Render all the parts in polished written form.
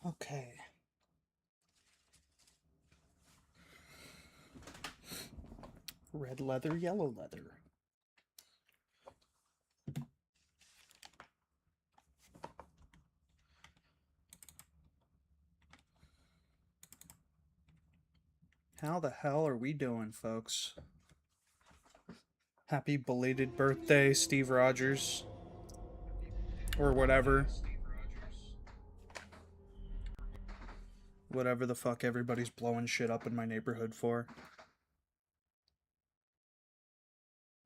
Okay. Red leather, yellow leather. How the hell are we doing, folks? Happy belated birthday, Steve Rogers. Or whatever. Whatever the fuck everybody's blowing shit up in my neighborhood for.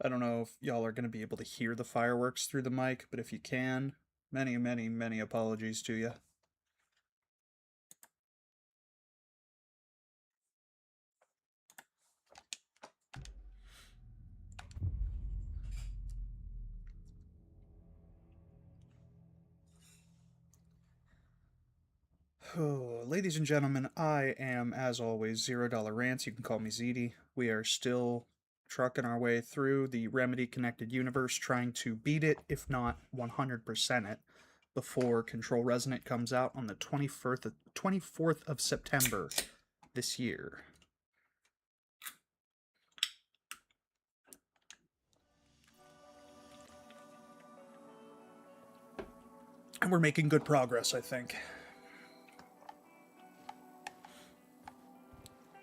I don't know if y'all are going to be able to hear the fireworks through the mic, but if you can, many, many, many apologies to you. Oh, ladies and gentlemen, I am, as always, $0 Rants. You can call me ZD. We are still trucking our way through the Remedy Connected Universe, trying to beat it, if not 100% it, before Control Resonant comes out on the 24th of September this year. And we're making good progress, I think.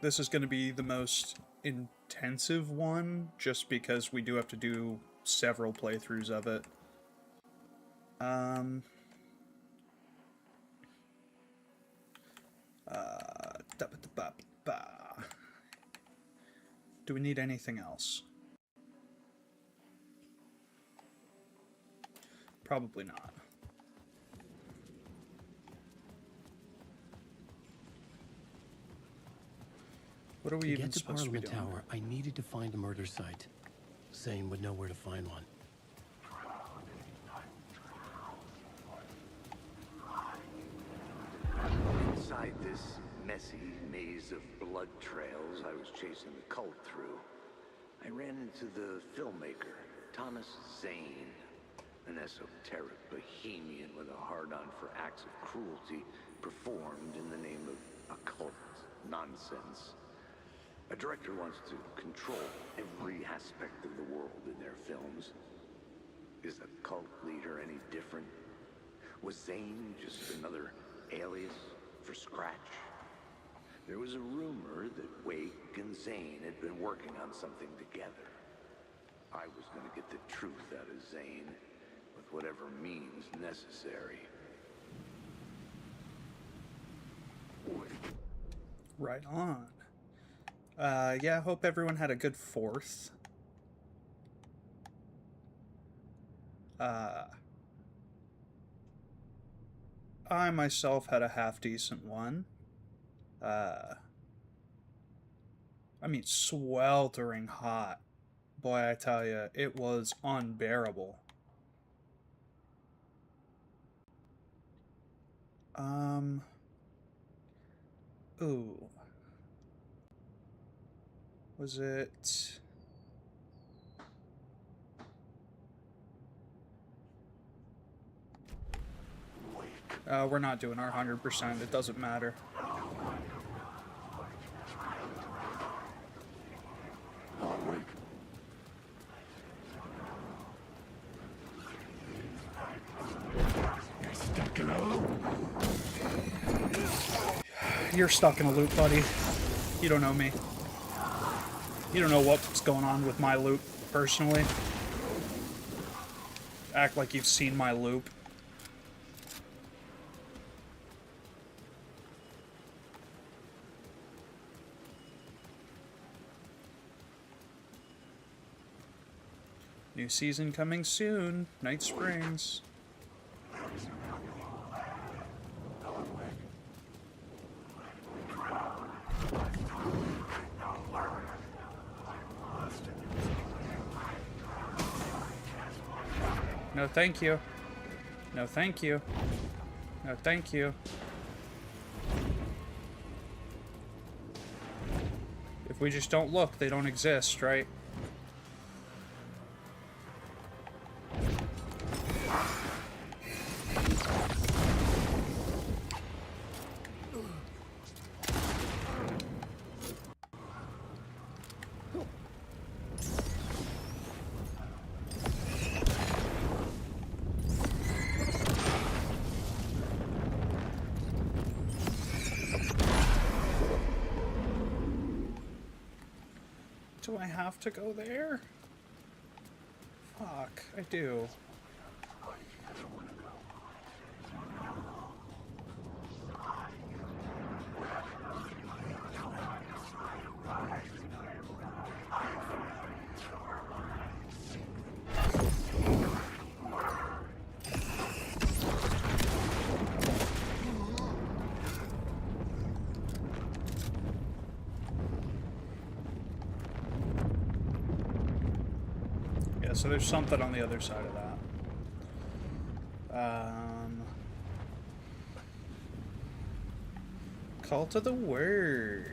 This is going to be the most intensive one, just because we do have to do several playthroughs of it. Do we need anything else? Probably not. What are we even supposed to be doing? To Parliament Tower, I needed to find a murder site. Zane would know where to find one. Inside this messy maze of blood trails I was chasing the cult through, I ran into the filmmaker, Thomas Zane, an esoteric bohemian with a hard-on for acts of cruelty performed in the name of occult nonsense. A director wants to control every aspect of the world in their films. Is the cult leader any different? Was Zane just another alias for Scratch? There was a rumor that Wake and Zane had been working on something together. I was going to get the truth out of Zane with whatever means necessary. Right on. Yeah, hope everyone had a good 4th. I myself had a half-decent one. I mean, sweltering hot. Boy, I tell you, it was unbearable. Ooh. Was it... we're not doing our 100%. It doesn't matter. You're stuck in a loop, buddy. You don't know me. You don't know what's going on with my loop, personally. Act like you've seen my loop. New season coming soon. Night Springs. No, thank you. No, thank you. No, thank you. If we just don't look, they don't exist, right? Do I have to go there? Fuck, I do. Yeah, so there's something on the other side of that. Cult of the Word.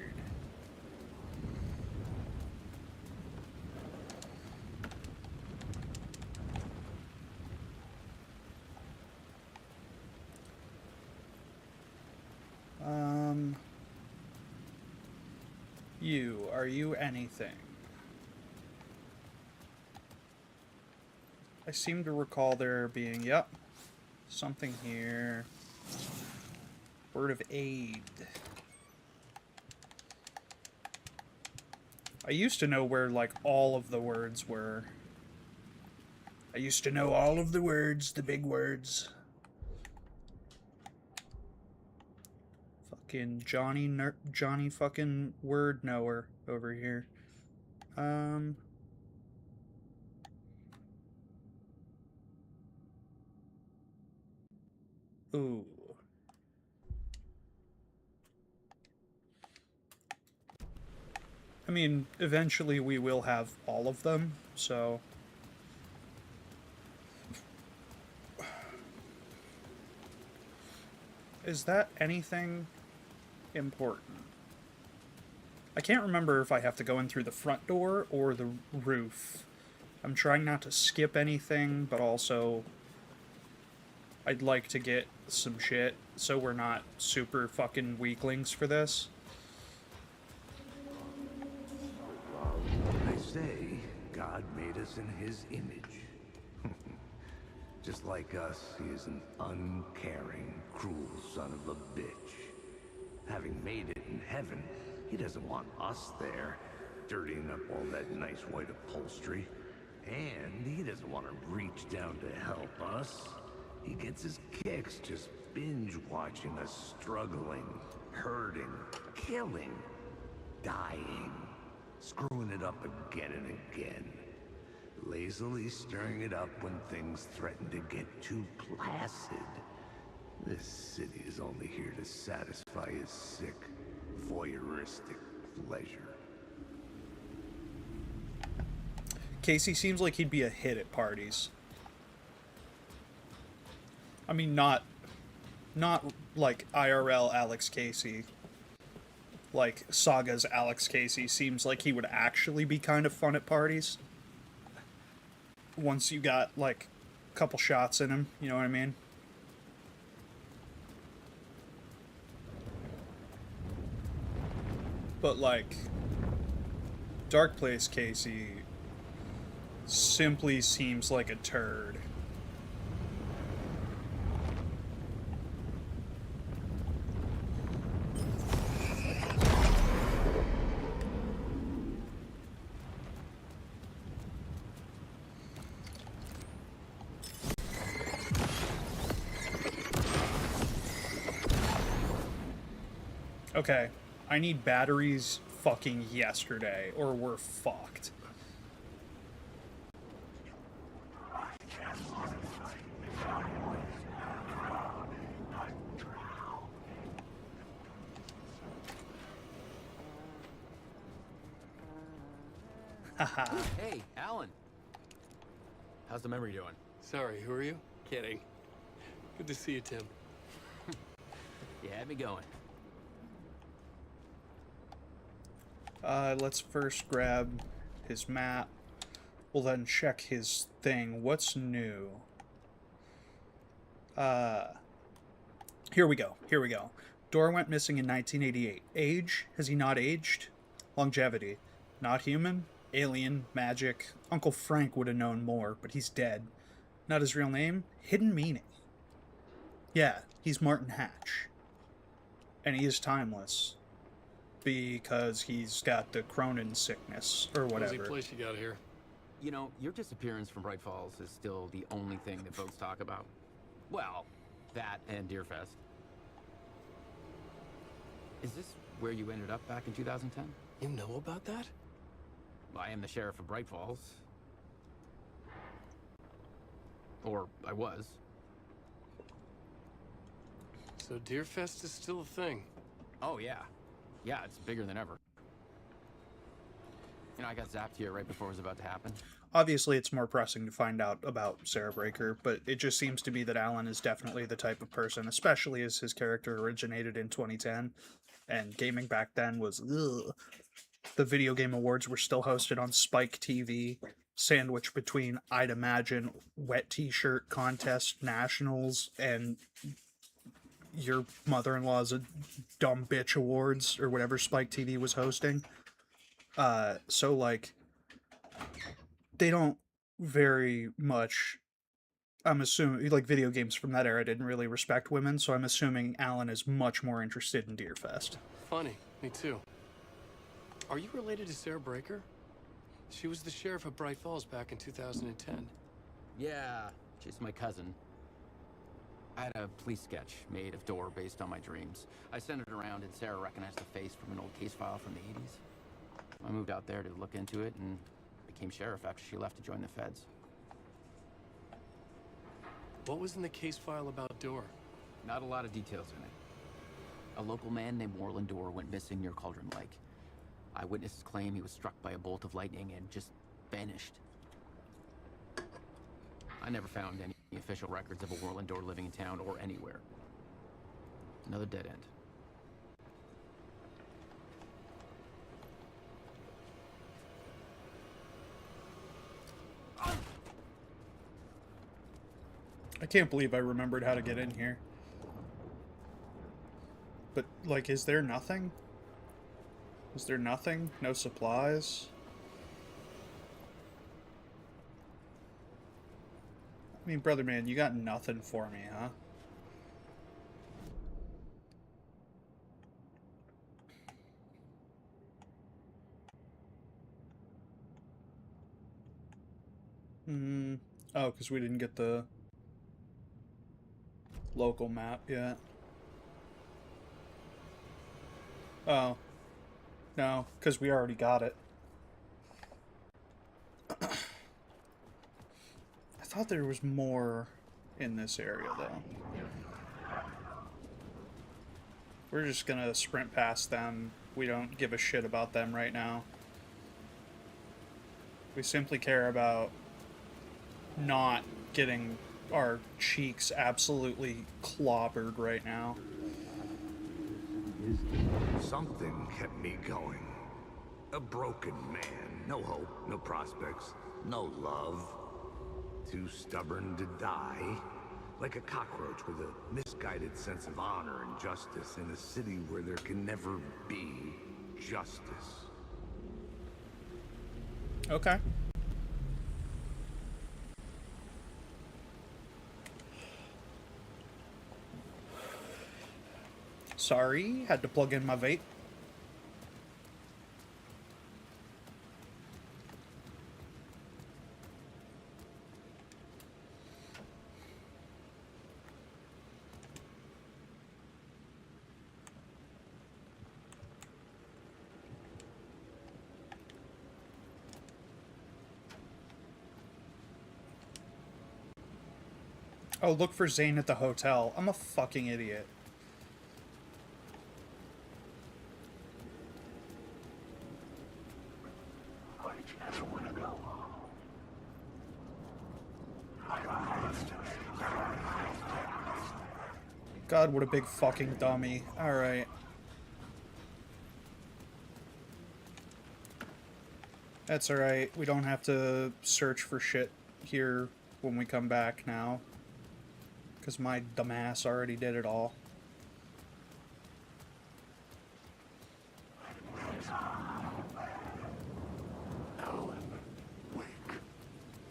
Are you anything? I seem to recall there being, yep, something here. Word of aid. I used to know where, like, all of the words were. I used to know all of the words, the big words. Fucking Johnny fucking word knower over here. Ooh. I mean, eventually we will have all of them, so... Is that anything important? I can't remember if I have to go in through the front door or the roof. I'm trying not to skip anything, but also... I'd like to get some shit, so we're not super fucking weaklings for this. They say God made us in his image. Just like us, he is an uncaring, cruel son of a bitch. Having made it in heaven, he doesn't want us there, dirtying up all that nice white upholstery. And he doesn't want to reach down to help us. He gets his kicks just binge-watching us struggling, hurting, killing, dying, screwing it up again and again. Lazily stirring it up when things threaten to get too placid. This city is only here to satisfy his sick, voyeuristic pleasure. Casey seems like he'd be a hit at parties. I mean, not like IRL Alex Casey. Like Saga's Alex Casey seems like he would actually be kind of fun at parties. Once you got like a couple shots in him, you know what I mean? But like Dark Place Casey simply seems like a turd. Okay, I need batteries fucking yesterday, or we're fucked. Haha. Hey, Alan. How's the memory doing? Sorry, who are you? Kidding. Good to see you, Tim. You had me going. Let's first grab his map. We'll then check his thing. What's new? Here we go. Here we go. Dora went missing in 1988. Age? Has he not aged? Longevity. Not human? Alien? Magic? Uncle Frank would have known more, but he's dead. Not his real name? Hidden meaning. Yeah, he's Martin Hatch. And he is timeless. Because he's got the Cronin sickness, or whatever. Cozy place you got here. You know, your disappearance from Bright Falls is still the only thing that folks talk about. Well, that and Deerfest. Is this where you ended up back in 2010? You know about that? I am the sheriff of Bright Falls. Or I was. So Deerfest is still a thing. Oh, yeah. Yeah, it's bigger than ever. You know, I got zapped here right before it was about to happen. Obviously, it's more pressing to find out about Sarah Breaker, but it just seems to be that Alan is definitely the type of person, especially as his character originated in 2010, and gaming back then was, ugh. The video game awards were still hosted on Spike TV, sandwiched between, I'd imagine, wet t-shirt contest nationals and your mother-in-law's a dumb bitch awards, or whatever Spike TV was hosting. So, like, they don't very much, I'm assuming, like, video games from that era didn't really respect women, so I'm assuming Alan is much more interested in Deerfest. Funny, me too. Are you related to Sarah Breaker? She was the sheriff of Bright Falls back in 2010. Yeah, she's my cousin. I had a police sketch made of Dora based on my dreams. I sent it around and Sarah recognized the face from an old case file from the 80s. I moved out there to look into it and became sheriff after she left to join the feds. What was in the case file about Dora? Not a lot of details in it. A local man named Warland Dora went missing near Cauldron Lake. Eyewitnesses claim he was struck by a bolt of lightning and just vanished. I never found any official records of a Warland Dora living in town or anywhere. Another dead end. I can't believe I remembered how to get in here. But, like, is there nothing? Is there nothing? No supplies? I mean, brother man, you got nothing for me, huh? Oh, because we didn't get the local map yet. Oh. No, because we already got it. I thought there was more in this area, though. We're just gonna sprint past them. We don't give a shit about them right now. We simply care about not getting our cheeks absolutely clobbered right now. Something kept me going. A broken man. No hope, no prospects, no love. Too stubborn to die. Like a cockroach with a misguided sense of honor and justice in a city where there can never be justice. Okay. Sorry, had to plug in my vape. Oh, look for Zane at the hotel. I'm a fucking idiot. I just wanna go home. I got God, what a big fucking dummy. Alright. That's alright. We don't have to search for shit here when we come back now. Because my dumbass already did it all.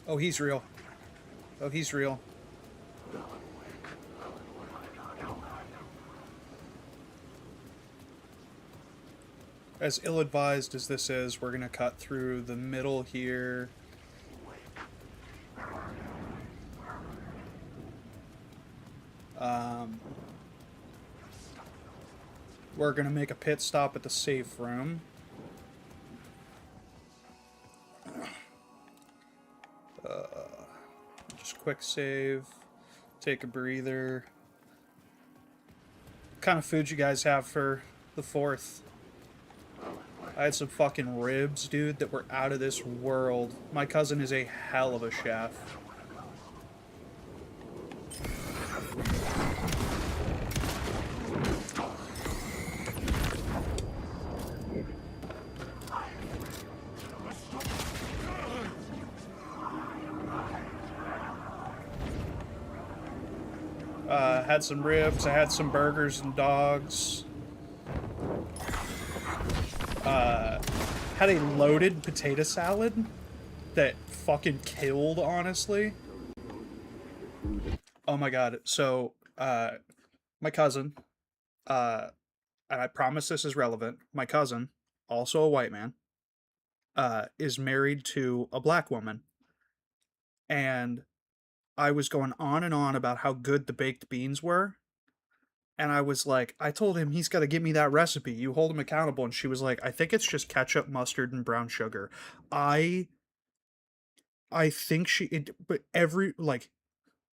Oh, he's real. Oh, he's real. As ill-advised as this is, we're gonna cut through the middle here. We're gonna make a pit stop at the safe room. Just quick save. Take a breather. What kind of food you guys have for the 4th? I had some fucking ribs, dude, that were out of this world. My cousin is a hell of a chef. Had some ribs, I had some burgers and dogs. Had a loaded potato salad that fucking killed, honestly. Oh my god. So, my cousin, and I promise this is relevant, my cousin, also a white man, is married to a black woman. And I was going on and on about how good the baked beans were. And I was like, I told him he's got to give me that recipe. You hold him accountable. And she was like, I think it's just ketchup, mustard, and brown sugar. I think but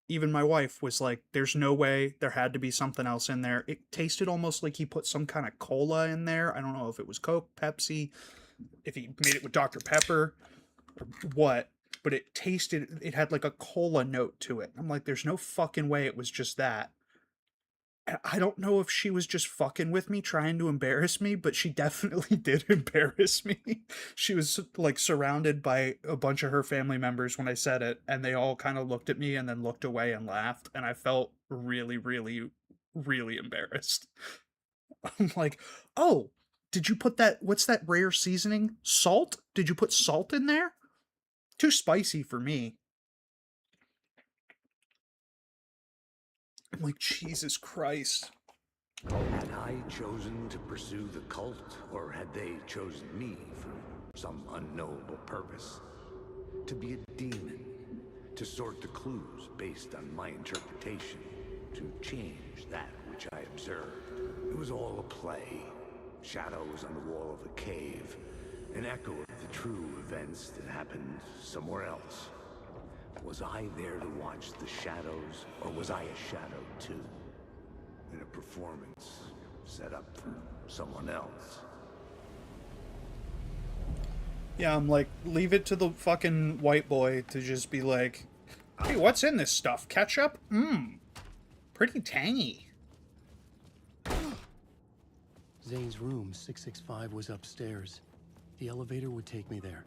even my wife was like, there's no way, there had to be something else in there. It tasted almost like he put some kind of cola in there. I don't know if it was Coke, Pepsi, if he made it with Dr. Pepper, or what. But it had like a cola note to it. I'm like, there's no fucking way it was just that. I don't know if she was just fucking with me, trying to embarrass me, but she definitely did embarrass me. She was like surrounded by a bunch of her family members when I said it, and they all kind of looked at me and then looked away and laughed, and I felt really, really, really embarrassed. I'm like, oh, did you put what's that rare seasoning? Salt? Did you put salt in there? Too spicy for me. I'm like, Jesus Christ. Had I chosen to pursue the cult, or had they chosen me for some unknowable purpose? To be a demon, to sort the clues based on my interpretation, to change that which I observed. It was all a play. Shadows on the wall of a cave, an echo of the true events that happened somewhere else. Was I there to watch the shadows, or was I a shadow too? In a performance set up for someone else. Yeah, I'm like, leave it to the fucking white boy to just be like, hey, what's in this stuff? Ketchup? Mmm. Pretty tangy. Zane's room, 665, was upstairs. The elevator would take me there.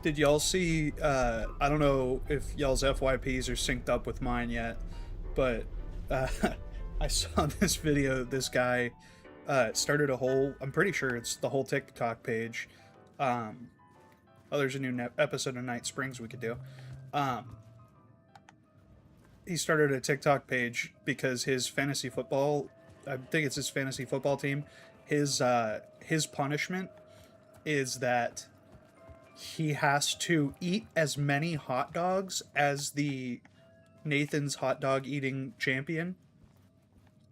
Did y'all see, I don't know if y'all's FYPs are synced up with mine yet, but I saw this video. This guy started a whole, I'm pretty sure it's the whole TikTok page. Oh, there's a new episode of Night Springs we could do. He started a TikTok page because his fantasy football, I think it's his fantasy football team, his punishment is that he has to eat as many hot dogs as the Nathan's hot dog eating champion.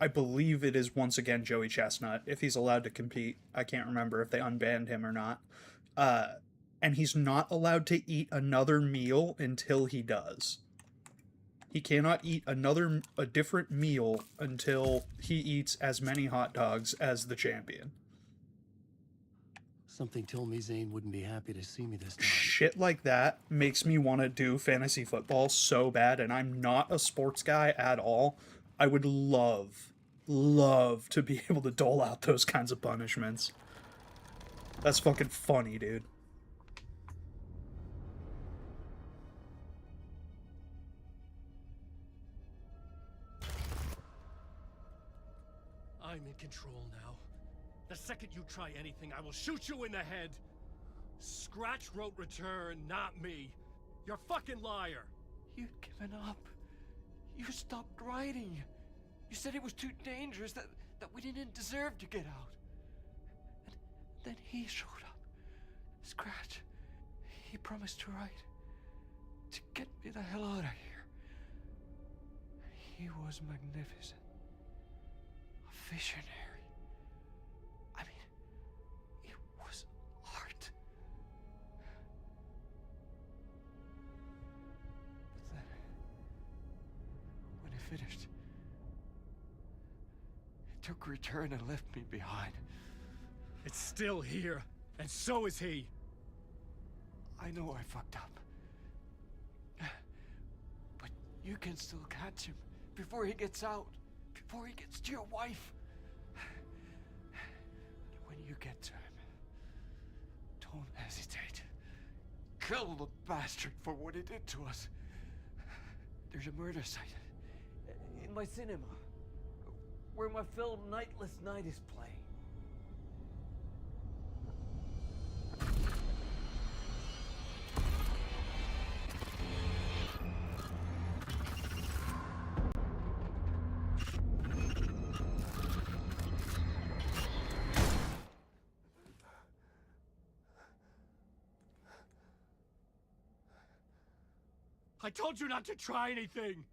I believe it is once again Joey Chestnut, if he's allowed to compete. I can't remember if they unbanned him or not. And he's not allowed to eat another meal until he does. He cannot eat a different meal until he eats as many hot dogs as the champion. Something told me Zane wouldn't be happy to see me this time. Shit like that makes me want to do fantasy football so bad, and I'm not a sports guy at all. I would love to be able to dole out those kinds of punishments. That's fucking funny, dude. I'm in control now. The second you try anything, I will shoot you in the head. Scratch wrote return, not me. You're a fucking liar. You'd given up. You stopped writing. You said it was too dangerous, that we didn't deserve to get out. And then he showed up. Scratch. He promised to write. To get me the hell out of here. He was magnificent. A visionary. I mean, it was art. But then, when it finished, it took a return and left me behind. It's still here, and so is he. I know I fucked up. But you can still catch him before he gets out, before he gets to your wife. When you get to him, don't hesitate. Kill the bastard for what he did to us. There's a murder site in my cinema where my film Nightless Night is playing. I told you not to try anything!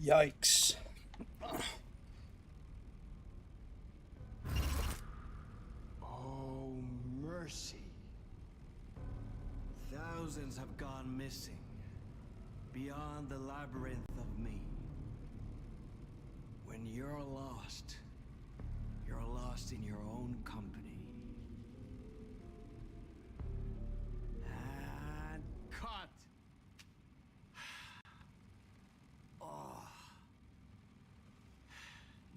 Yikes. Oh, mercy. Thousands have gone missing, beyond the labyrinth of me. When you're lost in your own company. And cut! Oh.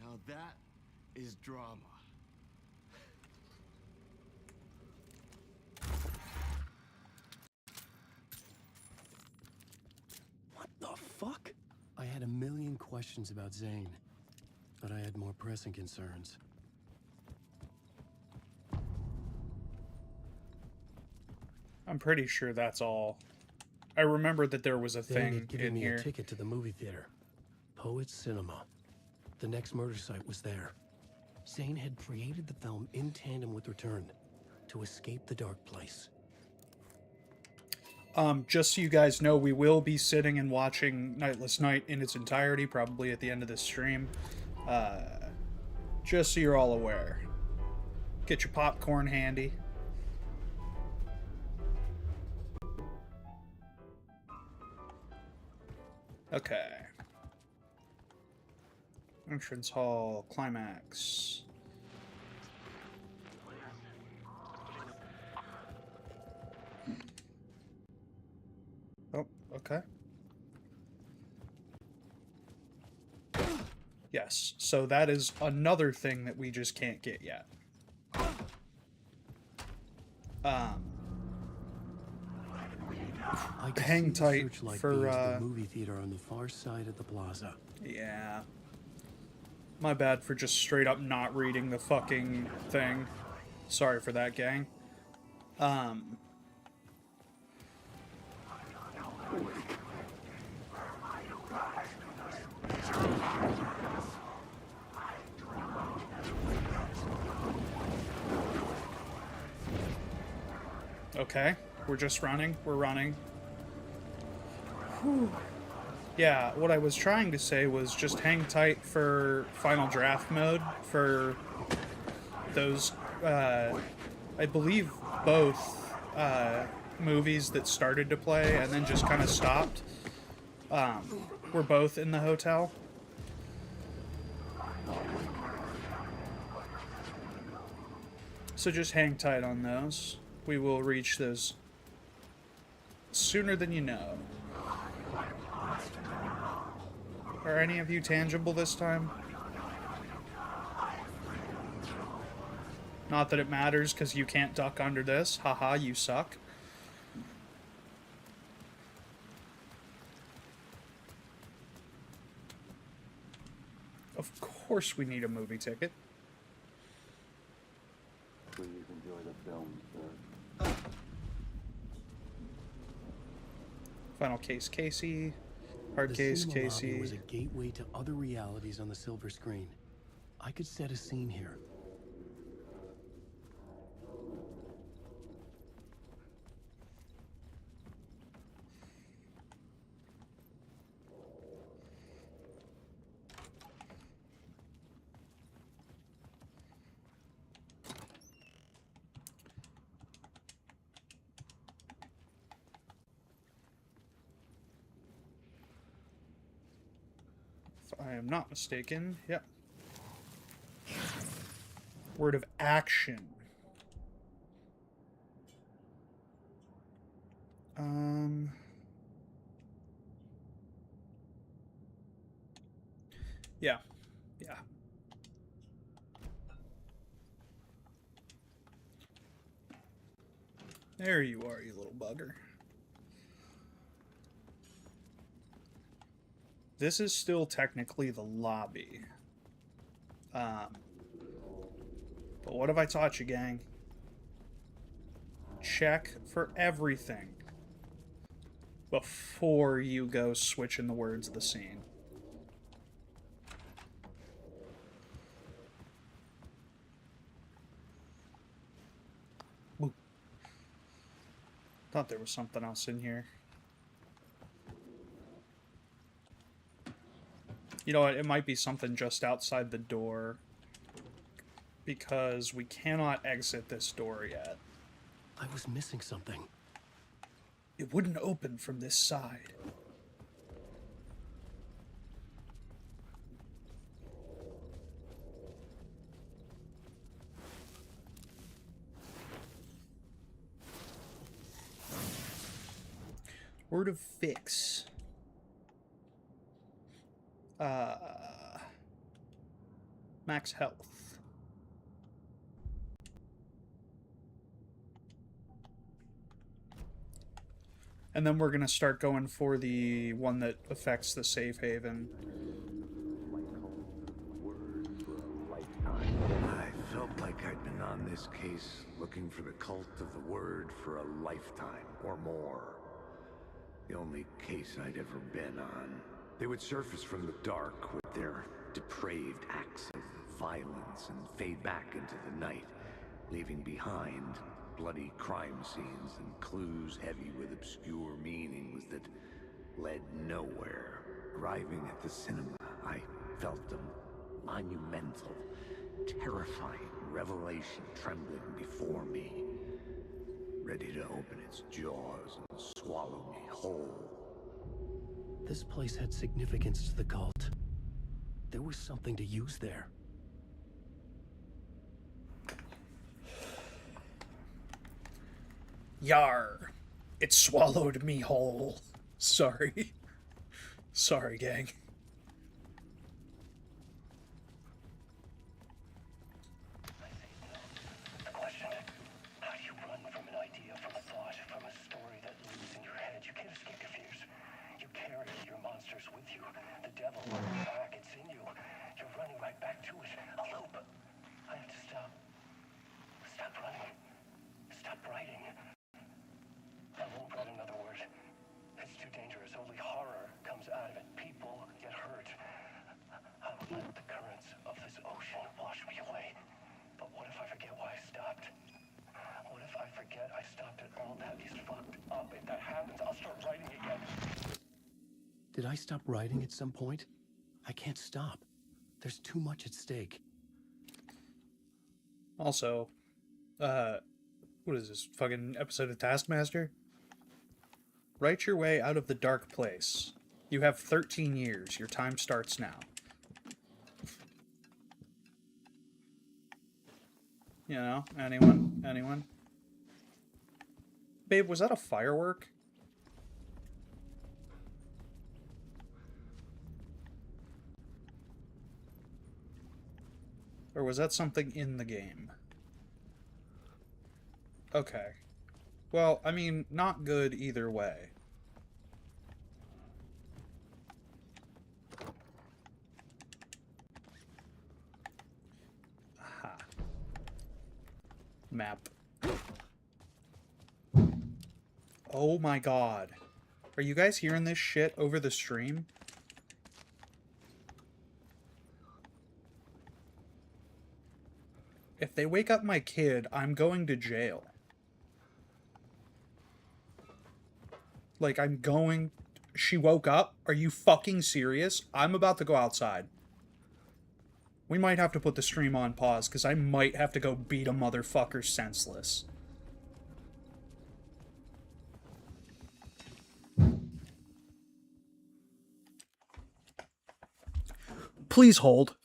Now that is drama. What the fuck? I had a million questions about Zane, but I had more pressing concerns. I'm pretty sure that's all. I remember that there was a Zane thing had given in me here. a ticket to the movie theater. Poet's Cinema. The next murder site was there. Zane had created the film in tandem with Return to escape the dark place. Just so you guys know, we will be sitting and watching Nightless Night in its entirety, probably at the end of this stream. Just so you're all aware. Get your popcorn handy. Okay. Entrance hall, climax. Oh, okay. Yes, so that is another thing that we just can't get yet. I could Hang see the tight searchlight for, beams of the movie theater on the far side of the plaza. Yeah. My bad for just straight up not reading the fucking thing. Sorry for that, gang. Okay, we're just running. We're running. Whew. Yeah, what I was trying to say was just hang tight for final draft mode for those, I believe both movies that started to play and then just kind of stopped, were both in the hotel. So just hang tight on those. We will reach those sooner than you know. Are any of you tangible this time? Not that it matters, because you can't duck under this. Haha, you suck. Of course we need a movie ticket. Please enjoy the film, sir. Final case, Casey. Hard The case, cinema lobby Casey. was a gateway to other realities on the silver screen. I could set a scene here. If I am not mistaken, yep. Word of action. Yeah. Yeah. There you are, you little bugger. This is still technically the lobby. But what have I taught you, gang? Check for everything before you go switching the words of the scene. Ooh. Thought there was something else in here. You know what? It might be something just outside the door, because we cannot exit this door yet. I was missing something. It wouldn't open from this side. Word of fix. Max health. And then we're going to start going for the one that affects the safe haven. I felt like I'd been on this case looking for the cult of the word for a lifetime or more. The only case I'd ever been on. They would surface from the dark with their depraved acts of violence and fade back into the night, leaving behind bloody crime scenes and clues heavy with obscure meanings that led nowhere. Arriving at the cinema, I felt a monumental, terrifying revelation trembling before me, ready to open its jaws and swallow me whole. This place had significance to the cult. There was something to use there. Yar. It swallowed me whole. Sorry. Sorry, gang. The question, how do you run from an idea, from a thought, from a story that lives in your head? You can't escape your fears. You carry your monsters with you. The devil, back, it's in you. You're running right back to it. A loop. I have to stop. Stop running. Stop writing. I won't write another word. It's too dangerous. Only horror comes out of it. People get hurt. I will let the currents of this ocean wash me away. But what if I forget why I stopped? What if I forget I stopped it all? That is fucked up. If that happens, I'll start writing again. Did I stop writing at some point? I can't stop. There's too much at stake. Also, what is this, fucking episode of Taskmaster? Write your way out of the dark place. You have 13 years. Your time starts now. You know, anyone? Anyone? Babe, was that a firework? Or was that something in the game? Okay. Well, I mean, not good either way. Aha. Map. Oh my god. Are you guys hearing this shit over the stream? If they wake up my kid, I'm going to jail. Like, I'm going... She woke up? Are you fucking serious? I'm about to go outside. We might have to put the stream on pause, because I might have to go beat a motherfucker senseless. Please hold.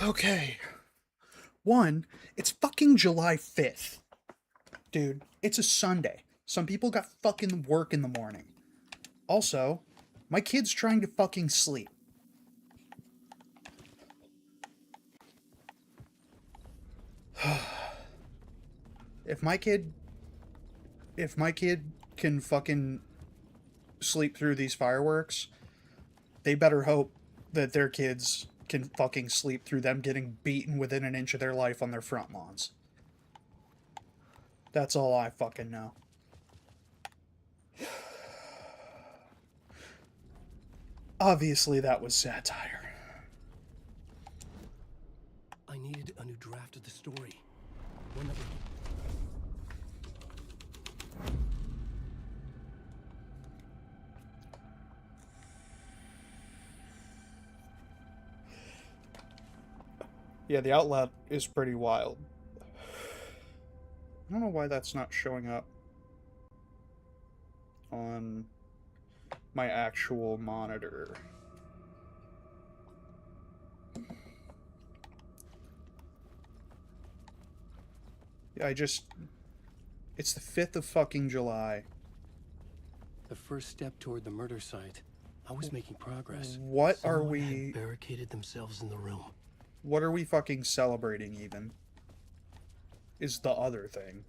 Okay. One, it's fucking July 5th. Dude, it's a Sunday. Some people got fucking work in the morning. Also, my kid's trying to fucking sleep. If my kid can fucking sleep through these fireworks, they better hope that their kids can fucking sleep through them getting beaten within an inch of their life on their front lawns. That's all I fucking know. Obviously, that was satire. I needed a new draft of the story. One that would... Yeah, the outlet is pretty wild. I don't know why that's not showing up on my actual monitor. Yeah, it's the 5th of fucking July. The first step toward the murder site. I was making progress. What are Someone we... had barricaded themselves in the room. What are we fucking celebrating, even? Is the other thing.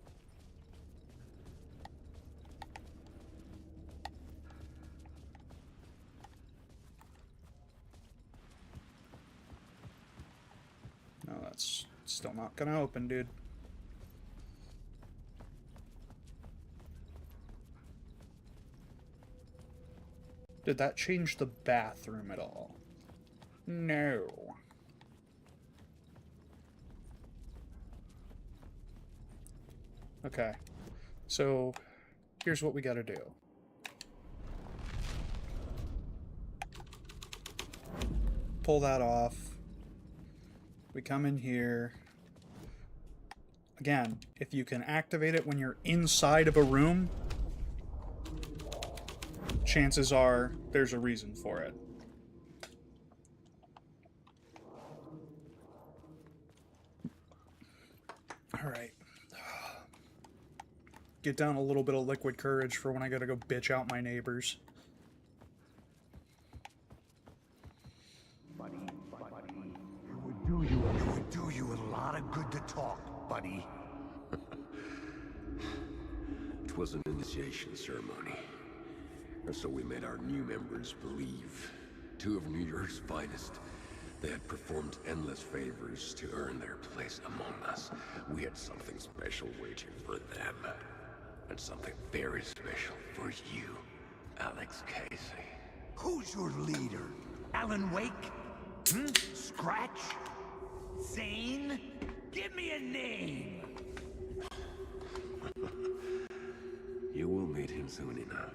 No, that's still not gonna open, dude. Did that change the bathroom at all? No. Okay. So, here's what we gotta do. Pull that off. We come in here. Again, if you can activate it when you're inside of a room, chances are there's a reason for it. Alright. Get down a little bit of liquid courage for when I gotta go bitch out my neighbors. Buddy, it would do you a lot of good to talk, buddy. It was an initiation ceremony. Or so we made our new members believe. Two of New York's finest. They had performed endless favors to earn their place among us. We had something special waiting for them. And something very special for you, Alex Casey. Who's your leader? Alan Wake? Scratch? Zane? Give me a name! You will meet him soon enough.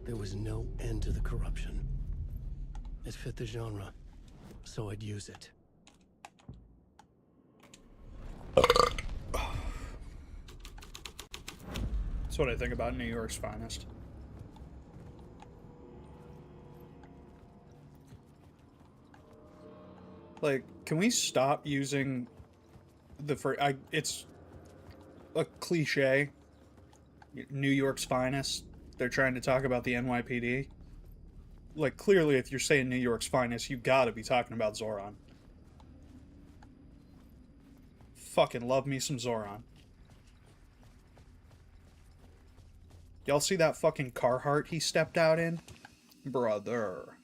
There was no end to the corruption. It fit the genre, so I'd use it. That's what I think about New York's finest. Like, can we stop using the phrase? It's a cliche. New York's finest. They're trying to talk about the NYPD. Like, clearly, if you're saying New York's finest, you gotta be talking about Zoran. Fucking love me some Zoran. Y'all see that fucking Carhartt he stepped out in? Brother.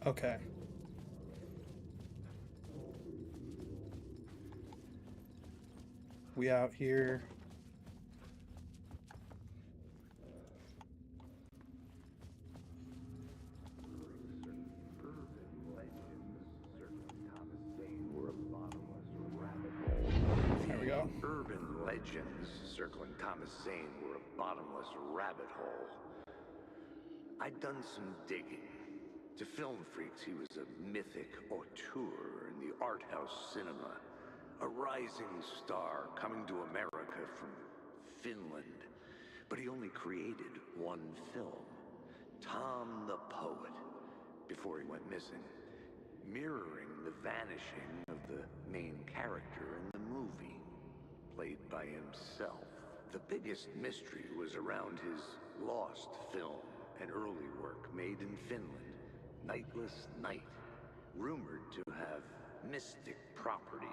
Okay. We out here. There we go. Urban legends circling Thomas Zane were a bottomless rabbit hole. I'd done some digging. To film freaks, he was a mythic auteur in the art house cinema. A rising star coming to America from Finland. But he only created one film, Tom the Poet, before he went missing, mirroring the vanishing of the main character in the movie, played by himself. The biggest mystery was around his lost film, an early work made in Finland, Nightless Night, rumored to have mystic properties.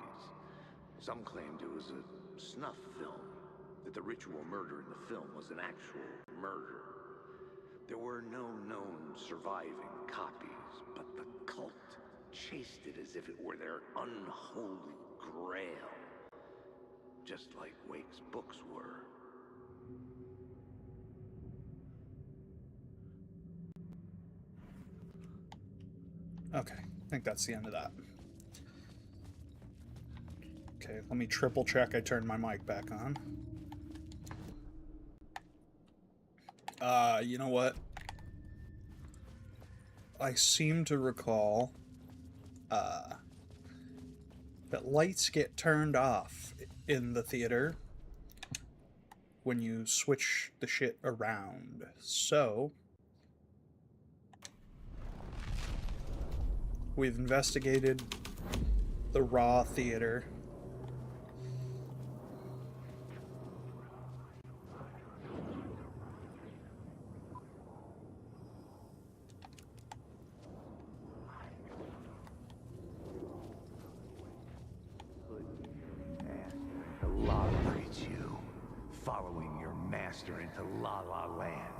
Some claimed it was a snuff film, that the ritual murder in the film was an actual murder. There were no known surviving copies, but the cult chased it as if it were their unholy grail, just like Wake's books were. Okay, I think that's the end of that. Okay, let me triple check I turned my mic back on. You know what? I seem to recall, that lights get turned off in the theater when you switch the shit around. So we've investigated the Raw theater. The law breeds you, following your master into La La Land.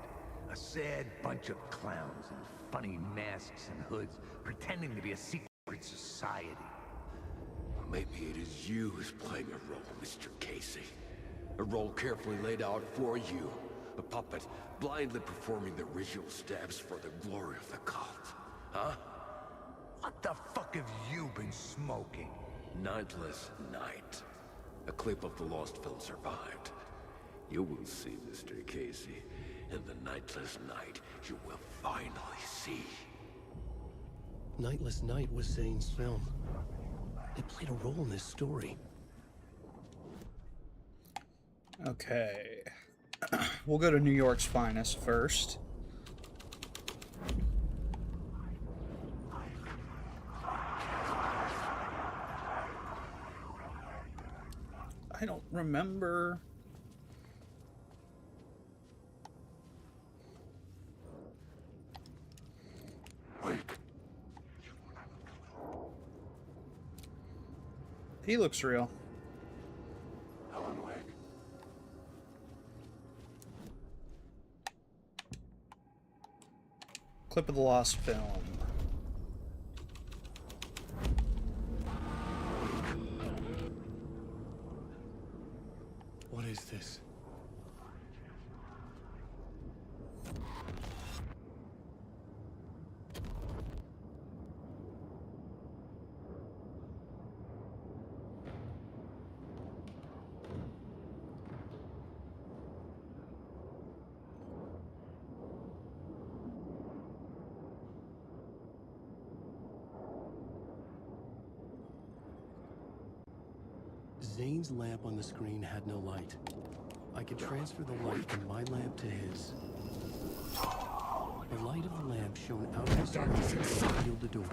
A sad bunch of clowns in funny masks and hoods, pretending to be a secret society. Maybe it is you who's playing a role, Mr. Casey. A role carefully laid out for you. A puppet blindly performing the ritual steps for the glory of the cult. Huh? What the fuck have you been smoking? Nightless Night. A clip of the lost film survived. You will see, Mr. Casey. In the Nightless Night, you will finally see. Nightless Night was Zane's film. It played a role in this story. Okay. We'll go to New York's finest first. I don't remember. He looks real. Clip of the lost film. What is this? Zane's lamp on the screen had no light. I could transfer the light from my lamp to his. The light of the lamp shone out of the darkness and revealed the door.